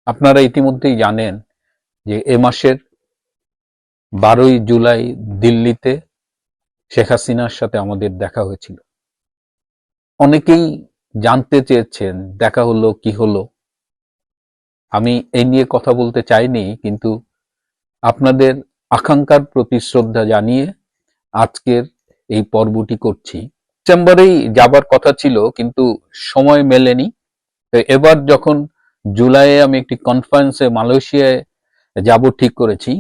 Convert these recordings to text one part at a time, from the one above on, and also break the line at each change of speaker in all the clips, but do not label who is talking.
আপনারা ইতিমধ্যেই জানেন যে এ মাসের 12ই জুলাই দিল্লিতে শেখ হাসিনার সাথে আমাদের দেখা হয়েছিল। অনেকেই জানতে চেয়েছেন দেখা হলো কি হলো। আমি এই নিয়ে কথা বলতে চাইনি, কিন্তু আপনাদের আকাঙ্ক্ষার প্রতি শ্রদ্ধা জানিয়ে আজকের এই পর্বটি করছি। ডিসেম্বরেই যাবার কথা ছিল, কিন্তু সময় মেলেনি। তো এবার যখন জুলাইয়ে আমি একটি কনফারেন্সে মালয়েশিয়ায় যাব ঠিক করেছি,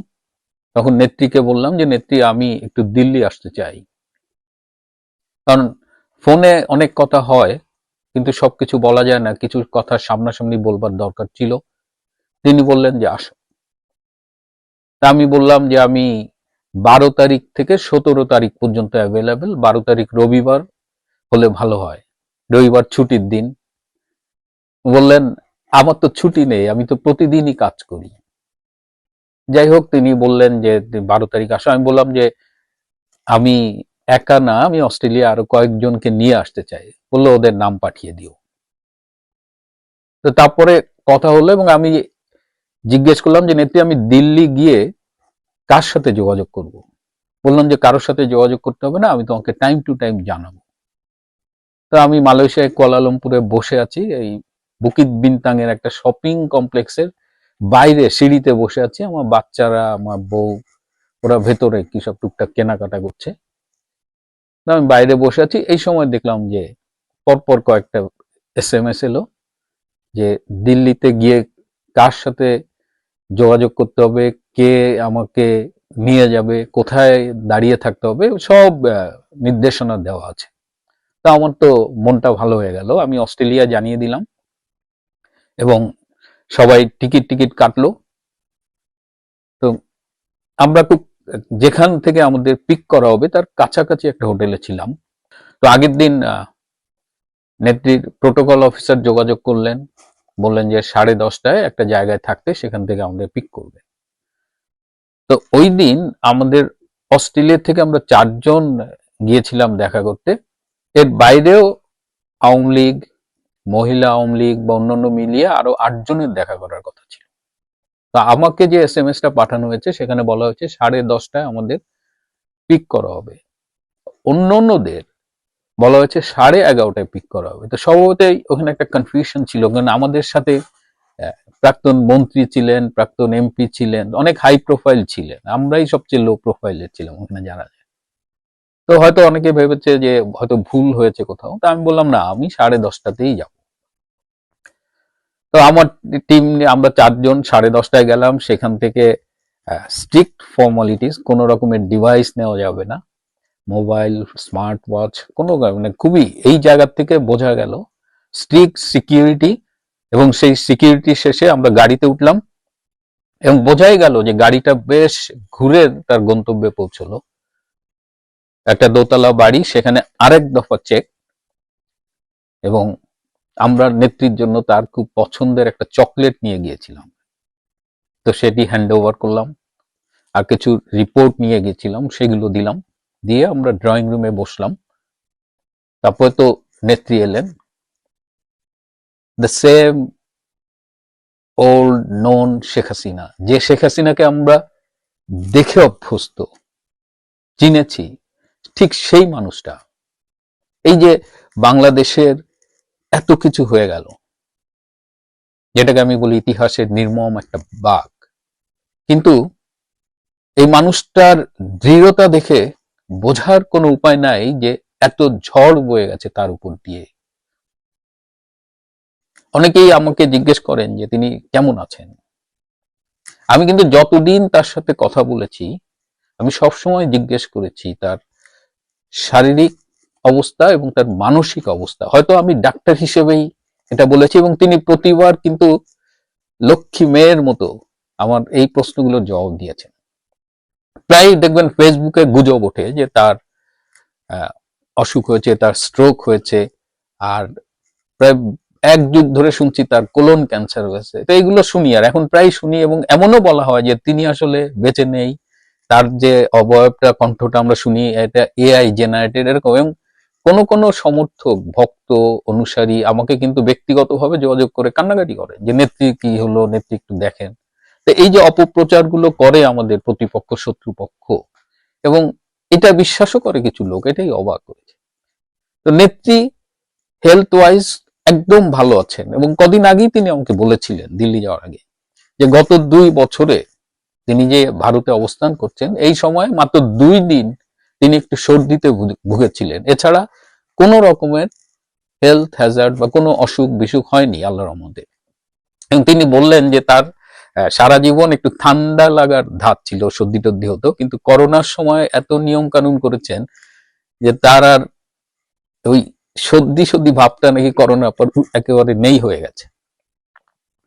তখন নেত্রীকে বললাম যে নেত্রী, আমি একটু দিল্লি আসতে চাই। কারণ ফোনে অনেক কথা হয়, কিন্তু সবকিছু বলা যায় না, কিছু কথা সামনাসামনি বলবার দরকার ছিল। তিনি বললেন যে আসো। তা আমি বললাম যে আমি 12 তারিখ থেকে 17 তারিখ পর্যন্ত অ্যাভেলেবেল। 12 তারিখ রবিবার হলে ভালো হয়, রবিবার ছুটির দিন। বললেন আমার তো ছুটি নেই, আমি তো প্রতিদিনই কাজ করি। যাই হোক, তিনি বললেন যে 12 তারিখ আসো। আমি বললাম যে আমি একা না, আমি অস্ট্রেলিয়া আরো কয়েকজনকে নিয়ে আসতে চাই। বললো ওদের নাম পাঠিয়ে দিও। তো তারপরে কথা হলো এবং আমি জিজ্ঞেস করলাম যে নেত্রী, আমি দিল্লি গিয়ে কার সাথে যোগাযোগ করব? বললাম যে কারোর সাথে যোগাযোগ করতে হবে না, আমি তোমাকে টাইম টু টাইম জানাবো। তো আমি মালয়েশিয়ায় কুয়ালালামপুরে বসে আছি, এই বুকিত বিনতাং এর একটা শপিং কমপ্লেক্সের বাইরে সিঁড়িতে বসে আছি। আমার বাচ্চারা, আমার বউ, ওরা ভেতরে কি সব টুকটাক কেনাকাটা করছে। আমি বাইরে বসে আছি, এই সময় দেখলাম যে পরপর কয়েকটা SMS এলো যে দিল্লিতে গিয়ে কার সাথে যোগাযোগ করতে হবে, কে আমাকে নিয়ে যাবে, কোথায় দাঁড়িয়ে থাকতে হবে, সব নির্দেশনা দেওয়া আছে। তা আমার তো মনটা ভালো হয়ে গেল। আমি অস্ট্রেলিয়া জানিয়ে দিলাম এবং সবাই টিকিট টিকিট কাটলো। তো আমরা খুব, যেখান থেকে আমাদের পিক করা হবে তার কাছাকাছি একটা হোটেলে ছিলাম। তো আগের দিন নেত্রীর প্রোটোকল অফিসার যোগাযোগ করলেন, বললেন যে 10:30টায় একটা জায়গায় থাকতে, সেখান থেকে আমাদের পিক করবে। তো ওই দিন আমাদের অস্ট্রেলিয়া থেকে আমরা 4 জন গিয়েছিলাম দেখা করতে। এর বাইরেও আওয়ামী লীগ, মহিলা আওয়ামী লীগ বা অন্যান্য মিলিয়ে আরো 8 জনের দেখা করার কথা ছিল। তো আমাকে যে SMS টা পাঠানো হয়েছে সেখানে বলা হয়েছে 10:30টায় আমাদের পিক করা হবে। অন্যদের বলা হয়েছে 11:30টায় পিক করা হবে। তো স্বভাবতই ওখানে একটা কনফিউশন ছিল, কারণ আমাদের সাথে প্রাক্তন মন্ত্রী ছিলেন, প্রাক্তন MP ছিলেন, অনেক হাই প্রোফাইল ছিলেন, আমরাই সবচেয়ে লো প্রোফাইলের ছিলাম ওখানে জানা যায়। তো হয়তো অনেকে ভেবেছে যে হয়তো ভুল হয়েছে কোথাও। তা আমি বললাম না, আমি 10:30টাতেই যাব। তো আমার টিম নিয়ে আমরা 4 জন 10:30টায় গেলাম। সেখান থেকে স্ট্রিক্ট ফর্মালিটিস, কোন রকমের ডিভাইস নেওয়া যাবে না, মোবাইল, স্মার্ট ওয়াচ, কোনো মানে খুবই, এই জায়গা থেকে বোঝা গেল স্ট্রিক্ট সিকিউরিটি। এবং সেই সিকিউরিটি শেষে আমরা গাড়িতে উঠলাম এবং বোঝাই গেল যে গাড়িটা বেশ ঘুরে তার গন্তব্যে পৌঁছলো। একটা দোতলা বাড়ি, সেখানে আরেক দফা চেক। এবং আমরা নেত্রীর জন্য তার খুব পছন্দের একটা চকলেট নিয়ে গিয়েছিলাম, তো সেটি হ্যান্ড ওভার করলাম। আর কিছু রিপোর্ট নিয়ে গেছিলাম, সেগুলো দিলাম। দিয়ে আমরা ড্রয়িং রুমে বসলাম। তারপরে তো নেত্রী এলেন, the same old known Sheikh Hasina, যে শেখ হাসিনাকে আমরা দেখে অভ্যস্ত, চিনেছি, ঠিক সেই মানুষটা। এই যে বাংলাদেশের এত কিছু হয়ে গেল, যেটাকে আমি বলি ইতিহাসের নির্মম একটা বাঁক, কিন্তু এই মানুষটার দৃঢ়তা দেখে বোঝার কোনো উপায় নাই যে এত ঝড় বয়ে গেছে তার উপর দিয়ে। অনেকেই আমাকে জিজ্ঞেস করেন যে তিনি কেমন আছেন। আমি কিন্তু যতদিন তার সাথে কথা বলেছি, আমি সবসময় জিজ্ঞেস করেছি তার শারীরিক অবস্থা এবং তার মানসিক অবস্থা। হয়তো আমি ডাক্তার হিসেবেই এটা বলেছি এবং তিনি প্রতিবার কিন্তু লক্ষ্মী মেয়ের মতো আমার এই প্রশ্নগুলোর জবাব দিয়েছেন। প্রায় দেখবেন ফেসবুকে গুজব ওঠে যে তার অসুখ হয়েছে, তার স্ট্রোক হয়েছে, আর প্রায় 1 যুগ ধরে শুনছি তার কোলন ক্যান্সার হয়েছে। তো এইগুলো শুনি, আর এখন প্রায় শুনি, এবং এমনও বলা হয় যে তিনি আসলে বেঁচে নেই, তার যে অবয়বটা, কণ্ঠটা আমরা শুনি এটা AI জেনারেটেড, এরকম। এবং কোন কোন সমর্থক, ভক্ত, অনুসারী আমাকে কিন্তু ব্যক্তিগতভাবে যোগাযোগ করে কান্নাকাটি করে যে নেত্রী কি হলো, নেত্রী একটু দেখেন। তো এই যে অপপ্রচার গুলো করে আমাদের প্রতিপক্ষ, শত্রুপক্ষ, এবং এটা বিশ্বাসও করে কিছু লোক, এটাই অবাক করেছে। তো নেত্রী হেলথ ওয়াইজ একদম ভালো আছেন, এবং কদিন আগেই তিনি আমাকে বলেছিলেন দিল্লি যাওয়ার আগে যে গত 2 বছরে তিনি যে ভারতে অবস্থান করছেন এই সময় মাত্র 2 দিন তিনি একটু সর্দিতে ভুগেছিলেন, এছাড়া কোনো রকমের হেলথ হ্যাজার্ড বা কোনো অসুখ বিসুখ হয়নি আল্লাহর রহমতে। এবং তিনি বললেন যে তার সারা জীবন একটু ঠান্ডা লাগার ধাত ছিল, সর্দি টর্দি হতো, কিন্তু করোনার সময় এত নিয়ম কানুন করেছেন যে তার আর ওই সর্দি সর্দি ভাবটা নাকি করোনার পর একেবারে নেই হয়ে গেছে।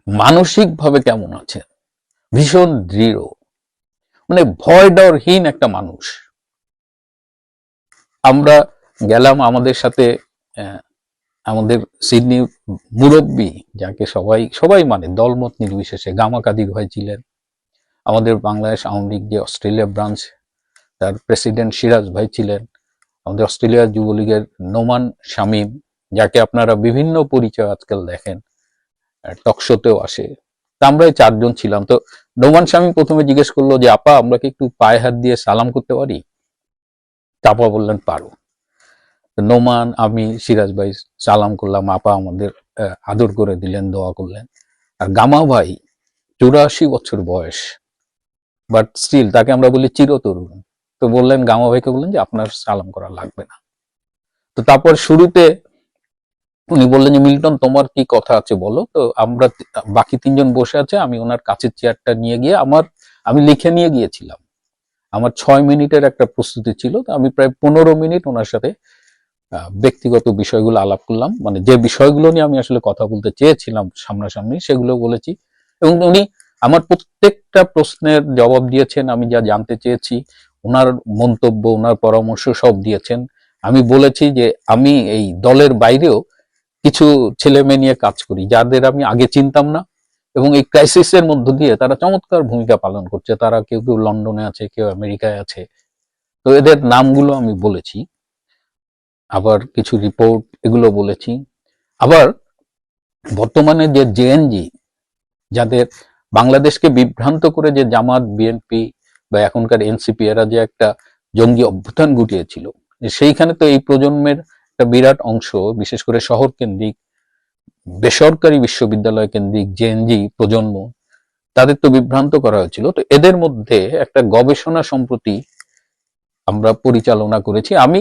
মানসিক ভাবে কেমন আছে, ভীষণ দৃঢ়, মানে ভয় ডরহীন একটা মানুষ। আমরা গেলাম, আমাদের সাথে আমাদের সিডনি মুরব্বী, যাকে সবাই সবাই মানে দলমত নির্বিশেষে, গামা কাদির ভাই ছিলেন, আমাদের বাংলাদেশ আওয়ামী লীগ যে অস্ট্রেলিয়া ব্রাঞ্চ তার প্রেসিডেন্ট সিরাজ ভাই ছিলেন, আমাদের অস্ট্রেলিয়া যুবলীগের নোমান শামীম, যাকে আপনারা বিভিন্ন পরিচয় আজকাল দেখেন, টকশোতেও আসে। তা আমরা 4 জন ছিলাম। তো নোমান শামীম প্রথমে জিজ্ঞেস করলো যে আপা আমরা কি একটু পায়ে হাত দিয়ে সালাম করতে পারি? আপা বললেন পারো। নোমান, আমি, সিরাজ ভাই সালাম করলাম, আপা আমাদের আদর করে দিলেন, দোয়া করলেন। আর গামা ভাই 84 বছর বয়স, বাট স্টিল তাকে আমরা বলি চিরতরুণ। তো বললেন, গামা ভাইকে বললেন যে আপনার সালাম করা লাগবে না। তো তারপর শুরুতে উনি বললেন যে মিল্টন তোমার কি কথা আছে বলো। তো আমরা বাকি 3 জন বসে আছে, আমি ওনার কাছের চেয়ারটা নিয়ে গিয়ে আমি লিখে নিয়ে গিয়েছিলাম, আমার 6 মিনিটের একটা প্রস্তুতি ছিল। তো আমি প্রায় 15 মিনিট ওনার সাথে ব্যক্তিগত বিষয়গুলো আলাপ করলাম, মানে যে বিষয়গুলো নিয়ে আমি আসলে কথা বলতে চেয়েছিলাম সামনাসামনি সেগুলো বলেছি, এবং উনি আমার প্রত্যেকটা প্রশ্নের জবাব দিয়েছেন। আমি যা জানতে চেয়েছি ওনার মন্তব্য, ওনার পরামর্শ সব দিয়েছেন। আমি বলেছি যে আমি এই দলের বাইরেও কিছু ছেলে মেয়ে নিয়ে কাজ করি যাদের আমি আগে চিনতাম না, এবং এই ক্রাইসিসের মধ্য দিয়ে তারা চমৎকার ভূমিকা পালন করছে। তারা কেউ কেউ লন্ডনে আছে, কেউ আমেরিকায় আছে। তো এদের নামগুলো আমি বলেছি, আবার কিছু রিপোর্ট এগুলো বলেছি। আবার বর্তমানে যে জেএনজি, যাদের বাংলাদেশকে বিভ্রান্ত করে যে জামাত, বিএনপি বা এখনকার এনসিপি, এরা যে একটা জঙ্গি অভ্যুত্থান ঘটিয়েছিল, সেইখানে তো এই প্রজন্মের একটা বিরাট অংশ, বিশেষ করে শহর কেন্দ্রিক বেসরকারি বিশ্ববিদ্যালয় কেন্দ্রিক জেএনজি প্রজন্ম, তাদের তো বিভ্রান্ত করা হয়েছিল। তো এদের মধ্যে একটা গবেষণা সম্প্রতি আমরা পরিচালনা করেছি। আমি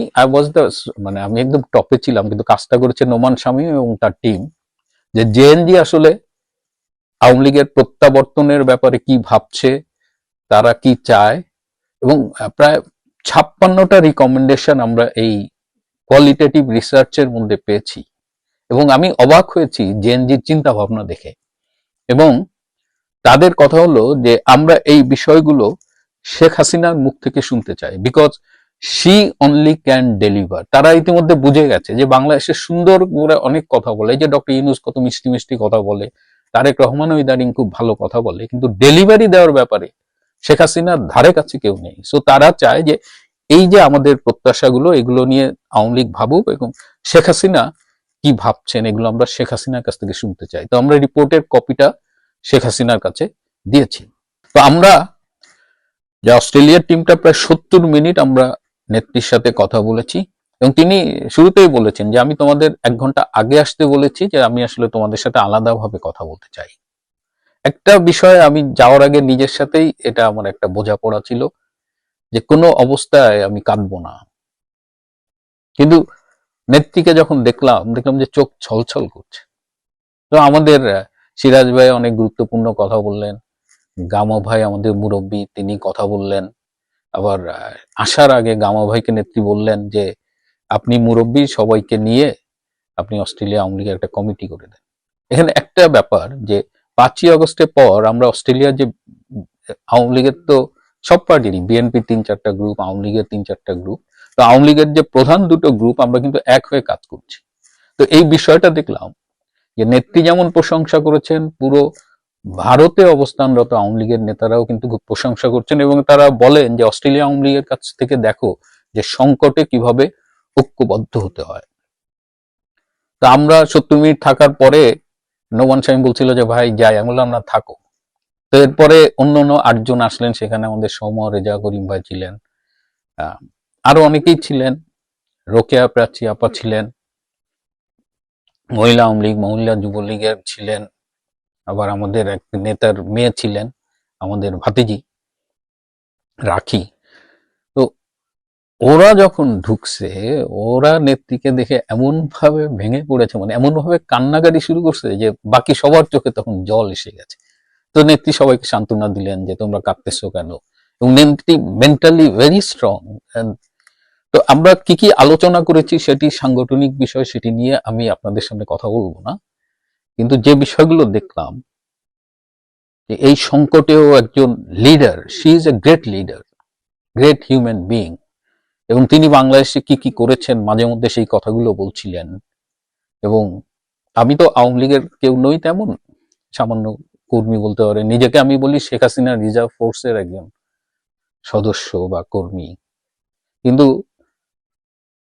মানে আমি একদম টপে ছিলাম, কিন্তু কাজটা করেছে নোমান শামীম এবং তার টিম, যে জেএনজি আসলে আওয়ামী লীগের প্রত্যাবর্তনের ব্যাপারে কি ভাবছে, তারা কি চায়, এবং প্রায় 56টা রিকমেন্ডেশন আমরা এই কোয়ালিটেটিভ রিসার্চের মধ্যে পেয়েছি। এবং আমি অবাক হয়েছি জেএনজির চিন্তা ভাবনা দেখে। এবং তাদের কথা হলো যে আমরা এই বিষয়গুলো শেখ হাসিনার মুখ থেকে শুনতে চাই, because she only can deliver. তারা ইতিমধ্যে বুঝে গেছে যে বাংলাদেশের সুন্দর করে অনেক কথা বলে, যে ডক্টর ইউনূস কত মিষ্টি মিষ্টি কথা বলে, তারেক রহমানও ইদানিং খুব ভালো কথা বলে, কিন্তু ডেলিভারি দেওয়ার ব্যাপারে শেখ হাসিনার ধারে কাছে কেউ নেই। সো তারা চায় যে এই যে আমাদের প্রত্যাশাগুলো, এগুলো নিয়ে আওয়ামী লীগ ভাবুক, এবং শেখ হাসিনা কি ভাবছেন এগুলো আমরা শেখ হাসিনার কাছ থেকে শুনতে চাই। তো আমরা রিপোর্টের কপিটা শেখ হাসিনার কাছে দিয়েছি। তো আমরা যে অস্ট্রেলিয়ার টিমটা প্রায় 70 মিনিট আমরা নেত্রীর সাথে কথা বলেছি, এবং তিনি শুরুতেই বলেছেন যে আমি তোমাদের 1 ঘন্টা আগে আসতে বলেছি, যে আমি আসলে তোমাদের সাথে আলাদাভাবে কথা বলতে চাই। একটা বিষয় আমি যাওয়ার আগে নিজের সাথেই এটা আমার একটা বোঝাপড়া ছিল যে কোনো অবস্থায় আমি কাঁদবো না, কিন্তু নেত্রীকে যখন দেখলাম যে চোখ ছলছল করছে। তো আমাদের সিরাজ ভাই অনেক গুরুত্বপূর্ণ কথা বললেন, গামা ভাই আমাদের মুরব্বী, তিনি কথা বললেন। আবার আসার আগে গামা ভাইকে নেত্রী বললেন যে আপনি মুরব্বী, সবাইকে নিয়ে আপনি অস্ট্রেলিয়া আওয়ামী লীগের একটা কমিটি করে দেন। এখানে একটা ব্যাপার যে 5ই আগস্টের পর আমরা অস্ট্রেলিয়ার যে আওয়ামী লীগের তো সব পার্টিরই, বিএনপির 3-4টা গ্রুপ, আওয়ামী লীগের 3-4টা গ্রুপ, তো আওয়ামী লীগের যে প্রধান দুটো গ্রুপ আমরা কিন্তু এক হয়ে কাজ করছি। তো এই বিষয়টা দেখলাম যে নেত্রী যেমন প্রশংসা করেছেন, পুরো ভারতে অবস্থানরত আওয়ামী লীগের নেতারাও কিন্তু খুব প্রশংসা করছেন, এবং তারা বলেন যে অস্ট্রেলিয়া আওয়ামী লীগের কাছ থেকে দেখো যে সংকটে কিভাবে ঐক্যবদ্ধ হতে হয়। তা আমরা 70 মিনিট থাকার পরে নোমান সাহেব বলছিল যে ভাই যাই, আমি বললাম না থাকো। তো এরপরে অন্য 8 জন আসলেন, সেখানে আমাদের সৌম্য, রেজা, করিম ভাই ছিলেন, আহ, আরো অনেকেই ছিলেন, রোকেয়া প্রাচী আপা ছিলেন, মহিলা আওয়ামী লীগ, মহিলা যুবলীগের ছিলেন, আবার আমাদের এক নেতার মেয়ে ছিলেন, আমাদের ভাতিজি রাখি। তো ওরা যখন ঢুকছে, ওরা নেত্রীকে দেখে এমন ভাবে ভেঙে পড়েছে, মানে এমন ভাবে কান্নাকাটি শুরু করছে যে বাকি সবার চোখে তখন জল এসে গেছে। তো নেত্রী সবাইকে সান্ত্বনা দিলেন যে তোমরা কাঁদতেছো কেন, এবং নেত্রী মেন্টালি ভেরি স্ট্রং। তো আমরা কি কি আলোচনা করেছি সেটি সাংগঠনিক বিষয়, সেটি নিয়ে আমি আপনাদের সামনে কথা বলবো না, কিন্তু যে বিষয়গুলো দেখলাম যে এই সংকটেও একজন leader, she is a great leader, great human being, এবং তিনি বাংলাদেশে কি কি করেছেন মাঝে মধ্যে সেই কথাগুলো বলছিলেন। এবং আমি তো আওয়ামী লীগের কেউ নই তেমন, সামান্য কর্মী বলতে পারে নিজেকে, আমি বলি শেখ হাসিনা রিজার্ভ ফোর্সের একজন সদস্য বা কর্মী। কিন্তু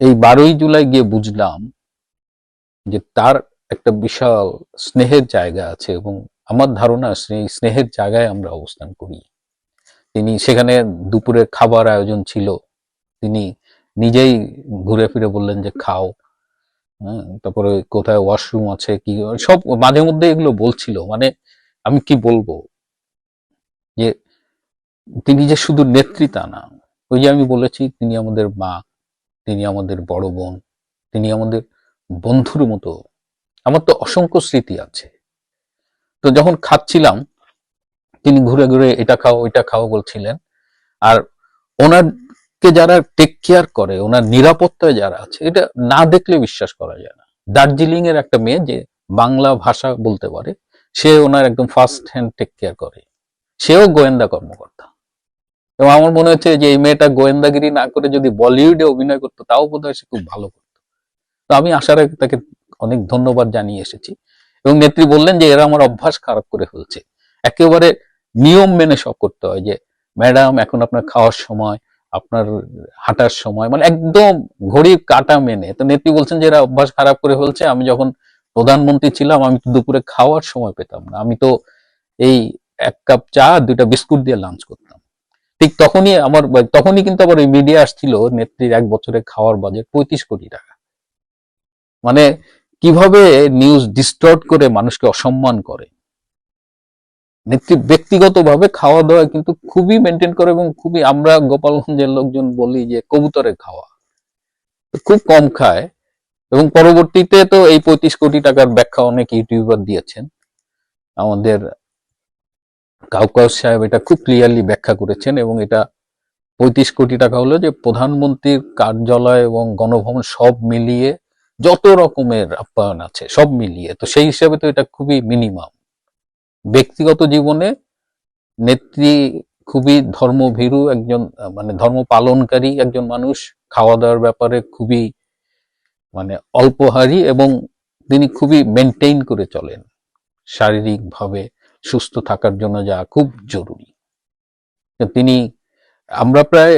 এই 12ই জুলাই গিয়ে বুঝলাম যে তার একটা বিশাল স্নেহের জায়গা আছে, এবং আমার ধারণা সেই স্নেহের জায়গায় আমরা অবস্থান করি। তিনি সেখানে দুপুরের খাবার আয়োজন ছিল, তিনি নিজেই ঘুরে ফিরে বললেন যে খাও, হ্যাঁ, তারপরে কোথায় ওয়াশরুম আছে কি, সব মাঝে মধ্যে এগুলো বলছিল। মানে আমি কি বলবো, যে তিনি যে শুধু নেত্রী তা না, ওই যে আমি বলেছি তিনি আমাদের মা, তিনি আমাদের বড় বোন, তিনি আমাদের বন্ধুর মতো। আমার তো অসংখ্য স্মৃতি আছে। তো যখন খাচ্ছিলাম তিনি ঘুরে ঘুরে এটা খাও ওইটা খাও বলছিলেন। আর ওনারকে যারা টেক কেয়ার করে, ওনার নিরাপত্তায় যারা আছে, এটা না দেখলে বিশ্বাস করা যায় না। দার্জিলিং এর একটা মেয়ে যে বাংলা ভাষা বলতে পারে, সে ওনার একদম ফার্স্ট হ্যান্ড টেক কেয়ার করে, সেও গোয়েন্দা কর্মকর্তা। এবং আমার মনে হচ্ছে যে এই মেয়েটা গোয়েন্দাগিরি না করে যদি বলিউডে অভিনয় করতো তাও বোধহয় সে খুব ভালো করতো। তো আমি আসার আগে তাকে অনেক ধন্যবাদ জানিয়ে এসেছি। এবং নেত্রী বললেন যে এরা আমার অভ্যাস খারাপ করে ফেলছে, একেবারে নিয়ম মেনে সব করতে হয়, যে ম্যাডাম এখন আপনার খাওয়ার সময়, আপনার হাঁটার সময়, মানে একদম ঘড়ির কাঁটা মেনে। তো নেত্রী বলছেন যে এরা অভ্যাস খারাপ করে ফেলছে, আমি যখন প্রধানমন্ত্রী ছিলাম আমি তো দুপুরে খাওয়ার সময় পেতাম না, আমি তো এই 1 কাপ চা 2টা বিস্কুট দিয়ে লাঞ্চ করতাম। ঠিক তখনই কিন্তু আবার ওই মিডিয়া আসছিল নেত্রীর 1 বছরে খাওয়ার বাজেট 35 কোটি টাকা। মানে কিভাবে নিউজ ডিস্টর্ট করে মানুষকে অসম্মান করে। নেত্রী ব্যক্তিগতভাবে খাওয়া দাওয়া কিন্তু খুবই মেনটেন করে, এবং খুবই, আমরা গোপালগঞ্জের লোকজন বলি যে কবুতরে খাওয়া, খুব কম খায়। এবং পরবর্তীতে তো এই 35 কোটি টাকার ব্যাখ্যা অনেক ইউটিউবার দিয়েছেন। আমাদের কাউকাস সাহেব এটা খুব ক্লিয়ারলি ব্যাখ্যা করেছেন, এবং এটা 35 কোটি টাকা হলো যে প্রধানমন্ত্রীর কার্যালয় এবং গণভবন সব মিলিয়ে যত রকমের আপ্যায়ন আছে সব মিলিয়ে, তো সেই হিসাবে তো এটা খুবই মিনিমাম। ব্যক্তিগত জীবনে নেত্রী খুবই ধর্মভীরু একজন, মানে ধর্ম পালনকারী একজন মানুষ, খাওয়া দাওয়ার ব্যাপারে খুবই মানে অল্পহারী, এবং তিনি খুবই মেনটেইন করে চলেন শারীরিকভাবে সুস্থ থাকার জন্য যা খুব জরুরি। তিনি, আমরা প্রায়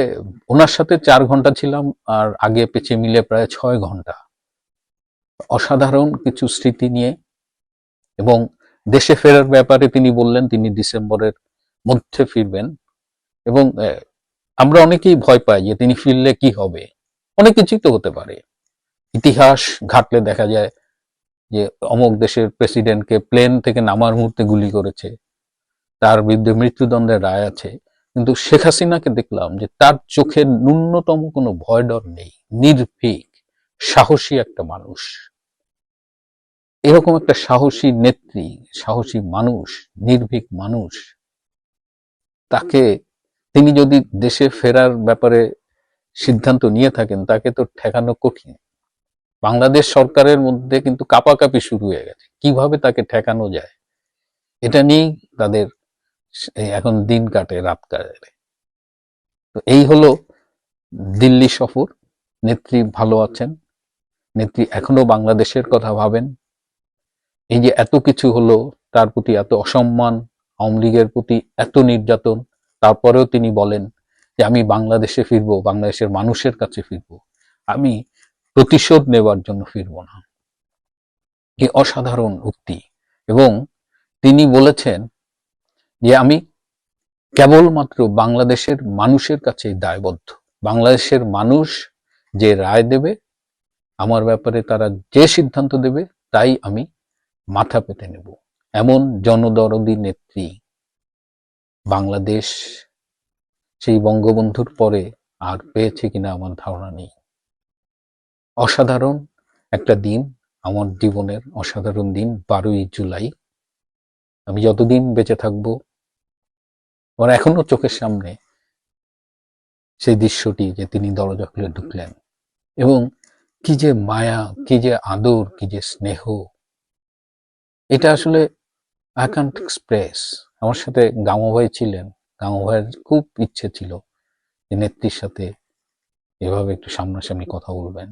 ওনার সাথে 4 ঘন্টা ছিলাম, আর আগে পেছে মিলে প্রায় 6 ঘন্টা অসাধারণ কিছু স্মৃতি নিয়ে। এবং দেশে ফেরার ব্যাপারে তিনি বললেন তিনি ডিসেম্বরের মধ্যে ফিরবেন। এবং আমরা অনেকেই ভয় পাই যে তিনি ফিরলে কি হবে, অনেক কিছুই তো হতে পারে। ইতিহাস ঘাটলে দেখা যায় যে অমুক দেশের প্রেসিডেন্টকে প্লেন থেকে নামার মুহূর্তে গুলি করেছে, তার বিরুদ্ধে মৃত্যুদণ্ডের রায় আছে। কিন্তু শেখ হাসিনাকে দেখলাম যে তার চোখে ন্যূনতম কোনো ভয় ডর নেই, নির্ভীক সাহসী একটা মানুষ। এরকম একটা সাহসী নেত্রী, সাহসী মানুষ, নির্ভীক মানুষ, তাকে, তিনি যদি দেশে ফেরার ব্যাপারে সিদ্ধান্ত নিয়ে থাকেন তাকে তো ঠেকানো কঠিন। বাংলাদেশ সরকারের মধ্যে কিন্তু কাপাকাপি শুরু হয়ে গেছে কিভাবে তাকে ঠেকানো যায়, এটা নিয়েই তাদের এখন দিন কাটে, রাত কাটে। তো এই হলো দিল্লি সফর। নেত্রী ভালো আছেন, নেত্রী এখনো বাংলাদেশের কথা ভাবেন। এই যে এত কিছু হলো, তার প্রতি এত অসম্মান, আওয়ামী লীগের প্রতি এত নির্যাতন, তারপরেও তিনি বলেন যে আমি বাংলাদেশে ফিরবো, বাংলাদেশের মানুষের কাছে ফিরবো। আমি প্রতিশোধ নেবার জন্য ফিরব না। কি অসাধারণ উক্তি। এবং তিনি বলেছেন যে আমি কেবলমাত্র বাংলাদেশের মানুষের কাছে দায়বদ্ধ। বাংলাদেশের মানুষ যে রায় দেবে আমার ব্যাপারে, তারা যে সিদ্ধান্ত দেবে তাই আমি মাথা পেতে নেব। এমন জনদরদী নেত্রী বাংলাদেশ সেই বঙ্গবন্ধুর পরে আর পেয়েছে কিনা আমার ধারণা নেই। অসাধারণ একটা দিন, আমার জীবনের অসাধারণ দিন 12ই জুলাই। আমি যতদিন বেঁচে থাকবো আমার এখনো চোখের সামনে সেই দৃশ্যটি, যে তিনি দরজা খুলে ঢুকলেন এবং কি যে মায়া, কি যে আদর, কি যে স্নেহ, এটা আসলে আই ক্যান্ট এক্সপ্রেস। আমার সাথে গামা ভাই ছিলেন, গামা ভাইয়ের খুব ইচ্ছে ছিল যে নেত্রীর সাথে এভাবে একটু সামনাসামনি কথা বলবেন।